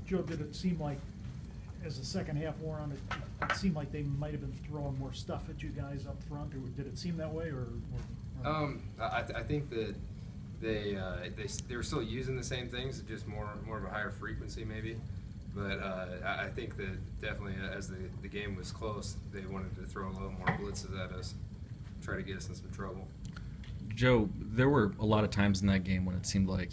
Joe, did it seem like, as the second half wore on, it seemed like they might have been throwing more stuff at you guys up front, or did it seem that way, or? I think that they were still using the same things, just more of a higher frequency maybe. But I think that definitely as the game was close, they wanted to throw a little more blitzes at us, try to get us in some trouble. Joe, there were a lot of times in that game when it seemed like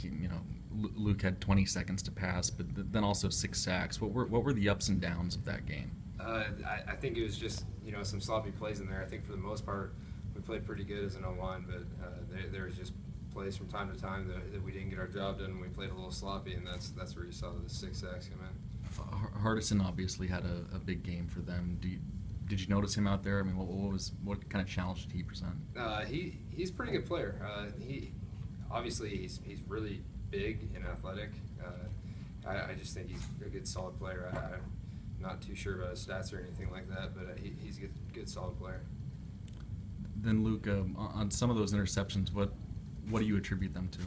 Luke had 20 seconds to pass, but then also 6 sacks. What were the ups and downs of that game? I think it was just some sloppy plays in there. I think for the most part we played pretty good as an O-line, but there was just plays from time to time that we didn't get our job done and we played a little sloppy, and that's where you saw the 6 sacks come in. Hardison obviously had a big game for them. Did you notice him out there? I mean, what kind of challenge did he present? He's a pretty good player. He's really big and athletic. I just think he's a good, solid player. I'm not too sure about his stats or anything like that, but he's a good, solid player. Then Luke, on some of those interceptions, what do you attribute them to?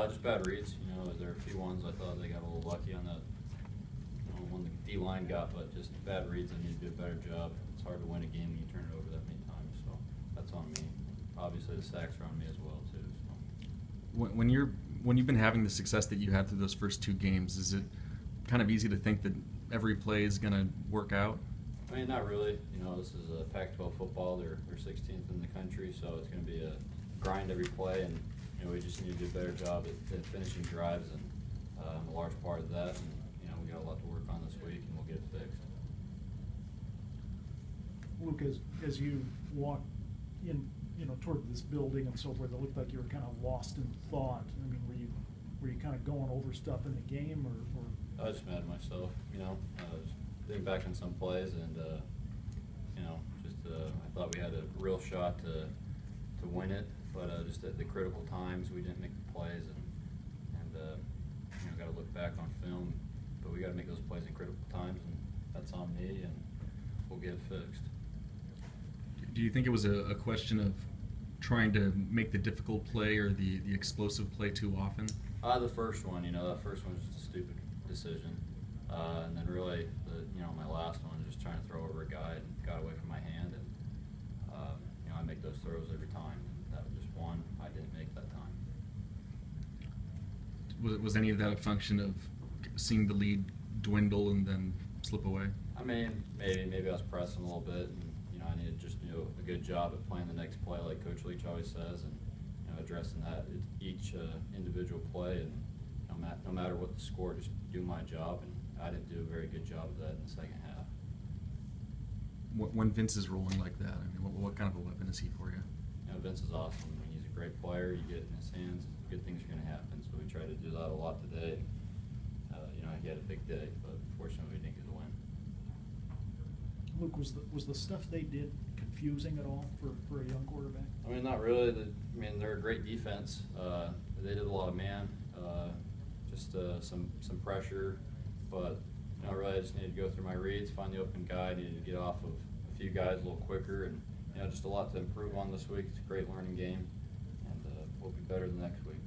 Just bad reads. There are a few ones I thought they got a little lucky on that one the D-line got, but just bad reads. I need to do a better job. It's hard to win a game when you turn it over that many times, so that's on me. Obviously, the sacks are on me as well too. So. When you've been having the success that you had through those first 2 games, is it kind of easy to think that every play is going to work out? I mean, not really. This is a Pac-12 football. They're 16th in the country, so it's going to be a grind every play, and we just need to do a better job at finishing drives, and I'm a large part of that. And we got a lot to work on this week, and we'll get it fixed. Luke, as you walked in, toward this building and so forth, it looked like you were kind of lost in thought. I mean, were you kind of going over stuff in the game, or? I was just mad at myself. I was thinking back on some plays, and I thought we had a real shot to win it, but just at the critical times we didn't make the plays, and got to look back on film. But we got to make those plays in critical times, and that's on me, and we'll get it fixed. Do you think it was a question of trying to make the difficult play or the explosive play too often? The first one, that first one was just a stupid decision. And then really, my last one, just trying to throw over a guy and got away from my hand. And, I make those throws every time. That was just one I didn't make that time. Was any of that a function of seeing the lead dwindle and then slip away? I mean, maybe I was pressing a little bit, and I needed to just do a good job at playing the next play, like Coach Leach always says, and addressing that at each individual play, and no matter what the score, just do my job, and I didn't do a very good job of that in the second half. When Vince is rolling like that, I mean, what kind of a weapon is he for you? Vince is awesome. I mean, he's a great player. You get it in his hands, good things are going to happen. So we try to do that a lot today. He had a big day, but unfortunately we didn't get the win. Luke, was the stuff they did confusing at all for a young quarterback? I mean, not really. They're a great defense. They did a lot of man, just some pressure, but really I just needed to go through my reads, find the open guy, needed to get off of a few guys a little quicker, and just a lot to improve on this week. It's a great learning game, and we'll be better the next week.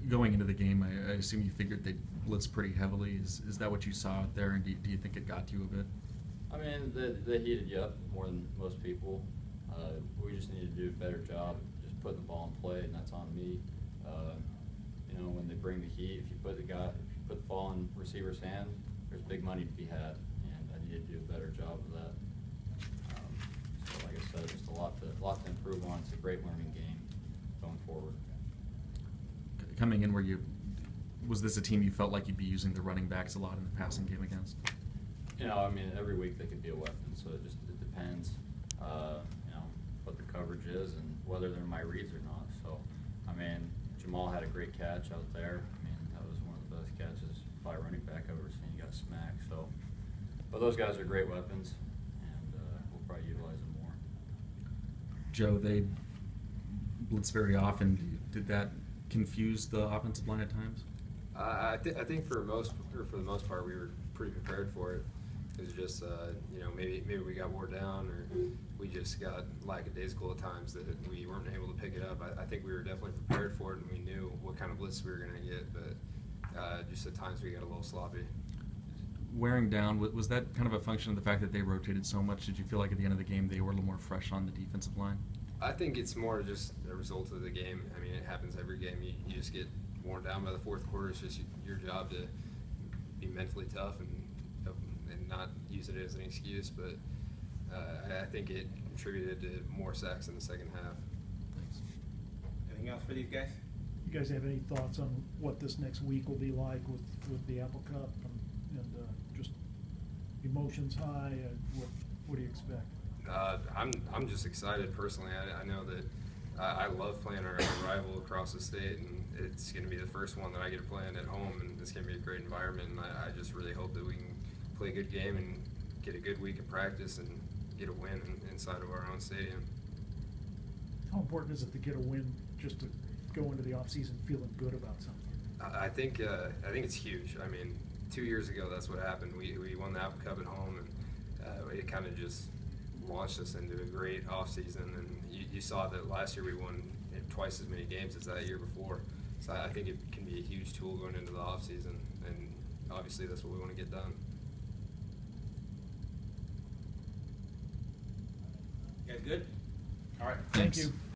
Going into the game, I assume you figured they'd blitz pretty heavily. Is that what you saw out there, and do you think it got to you a bit? I mean, they heated you up more than most people. We just need to do a better job just putting the ball in play, and that's on me. When they bring the heat, if you put the ball in receiver's hand, there's big money to be had, and I need to do a better job of that. So like I said, just a lot to improve on. It's a great learning game going forward. Coming in, was this a team you felt like you'd be using the running backs a lot in the passing game against? Every week they could be a weapon, so it depends, what the coverage is and whether they're my reads or not. So, Jamal had a great catch out there. That was one of the best catches by a running back I've ever seen. He got smacked. So, but those guys are great weapons, and we'll probably utilize them more. Joe, they blitz very often. Did that confuse the offensive line at times? I think for the most part we were pretty prepared for it. It was just maybe we got wore down, or we just got lackadaisical at times that we weren't able to pick it up. I think we were definitely prepared for it, and we knew what kind of blitz we were going to get. But just at times we got a little sloppy. Wearing down, was that kind of a function of the fact that they rotated so much? Did you feel like at the end of the game they were a little more fresh on the defensive line? I think it's more just a result of the game. I mean, it happens every game. You just get worn down by the fourth quarter. It's just your job to be mentally tough and not use it as an excuse. But I think it contributed to more sacks in the second half. Thanks. Anything else for these guys? You guys have any thoughts on what this next week will be like with the Apple Cup and just emotions high? What do you expect? I'm just excited personally. I know that I love playing our rival across the state, and it's going to be the first one that I get to play in at home, and it's going to be a great environment. And I just really hope that we can play a good game and get a good week of practice and get a win inside of our own stadium. How important is it to get a win just to go into the offseason feeling good about something? I think it's huge. I mean, 2 years ago, that's what happened. We won the Apple Cup at home, and it kind of just launched us into a great offseason. And you saw that last year we won twice as many games as that year before. So I think it can be a huge tool going into the offseason, and obviously that's what we want to get done. You guys good? All right. Thank Thanks. you.